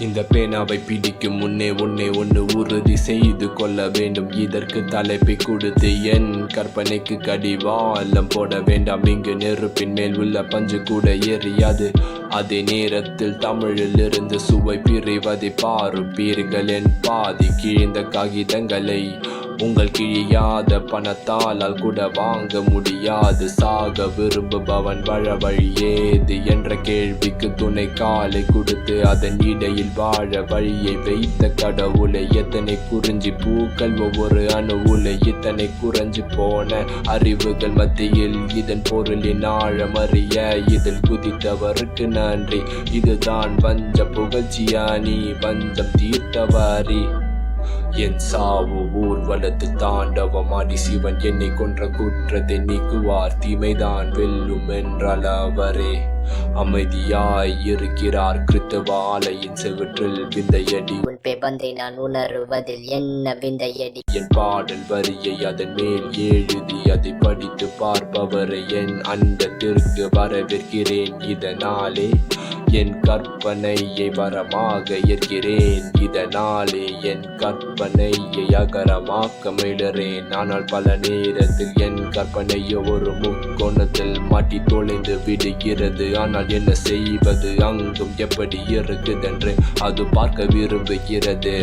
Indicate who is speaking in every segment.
Speaker 1: இந்த பேனாவை பிடிக்கும் முன்னே ஒன்னு உறுதி செய்து கொள்ள வேண்டும். இதற்கு தலைப்பை கொடுத்து என் கற்பனைக்கு கடிவாளம் போட வேண்டாம். இங்கு நெருப்பின் மேல் உள்ள பஞ்சு கூட எரியாது. அதே நேரத்தில் தமிழில் இருந்து சுவை பிரிவதை பாருப்பீர்கள். என் பாதி கிழிந்த காகிதங்களை உங்கள் கிழியாத பணத்தால் கூட வாங்க முடியாது. சாக விரும்புபவன் வாழ வழி ஏது என்ற கேள்விக்கு துணை காலை கொடுத்து அதன் இடையில் வாழ வழியை வைத்த கடவுளை. எத்தனை குறிஞ்சி பூக்கள் ஒவ்வொரு அணுவுல இத்தனை குறைஞ்சு போன அறிவுகள் மத்தியில் இதன் பொருளின் ஆழம் அறிய இதில் குதித்தவருக்கு நன்றி. இதுதான் வஞ்ச புகழ்ச்சியா நீ வஞ்சம் தீர்த்தவாரி. என் சாவு ஊர்வலத்து தாண்டவமாடி சிவன் என்னை கொன்ற குற்றத்தை நீக்குவார். தீமைதான் வெல்லும் என்றால் அவரே அமைதியாய் இருக்கிறார். கிறிஸ்தவ ஆலயின் செவற்றில் விந்தையடி.
Speaker 2: உன் பேபந்தை நான் உணருவதில் என்ன விந்தையடி.
Speaker 1: என் பாடல் வரியை அதன் மேல் எழுதி அதை படித்து பார்ப்பவரை என் அண்டத்திற்கு வரவேற்கிறேன். இதனாலே என் கற்பனையை வரமாக ஏற்கிறேன். இதனாலே என் கற்பனையை அகரமாக்க முயலுறேன். ஆனால் பல நேரத்தில் என் கற்பனையோ ஒரு முக்கோணத்தில் மாட்டி தொலைந்து விடுகிறது. ஆனால் என்ன செய்வது, அங்கும் எப்படி இருக்குதென்று அது பார்க்க விரும்புகிறது.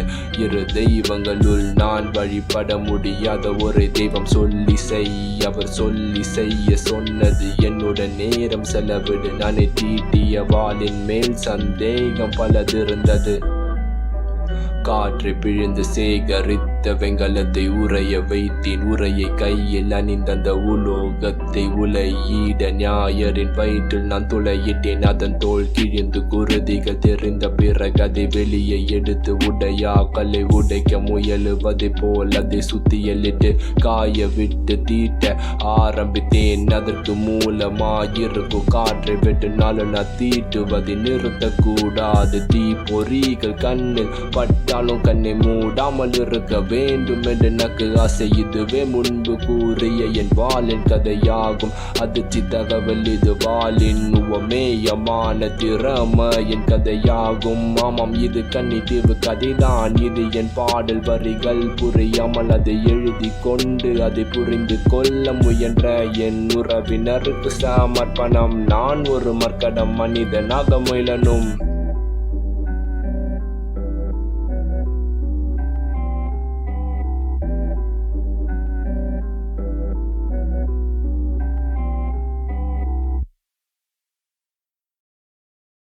Speaker 1: இரு தெய்வங்களுள் நான் வழிபட முடியாத ஒரு தெய்வம் சொல்லி அவர் சொல்லி செய்ய சொன்னது என்னுடன் நேரம் செலவிடு. நானே தீட்டிய வாளின் மேல் சந்தேகம் பலதிருந்தது. காற்றை பிழிந்து சேகரித்த வெங்கலத்தை உரைய வைத்தேன். உரையை கையில் அணிந்த உலோகத்தை உலையிட ஞாயரின் வயிற்றில் நான் துளையிட்டேன். அதன் தோல் கிழிந்து குருதிகள் தெரிந்த பிறகு அதை வெளியே எடுத்து உடையாக்களை உடைக்க முயலுவதை போல் அதை சுத்தியலிட்டு காய விட்டு தீட்ட ஆரம்பித்தேன். அதற்கு மூலமாயிருக்கும் காற்றை வெட்டினாலும் நான் தீட்டுவதை நிறுத்தக்கூடாது. தீ பொறிகள் கண்ணில் பட்டாலும் கண்ணை மூடாமல் இருக்க வேண்டும் என்று எனக்கு ஆசை. இதுவே முன்பு கூறிய என் வாளின் கதையாகும். அதிர்ச்சி தகவல் இது வாளின் உவமேயமான திறமையின் கதையாகும். ஆமாம், இது கன்னித்தீவு கதைதான். இது என் பாடல் வரிகள் புரியாமல் அதை எழுதி கொண்டு அதை புரிந்து கொள்ள முயன்ற என் உறவினருக்கு சமர்ப்பணம். நான் ஒரு மர்க்கடம் மனிதனாக முயலனும்.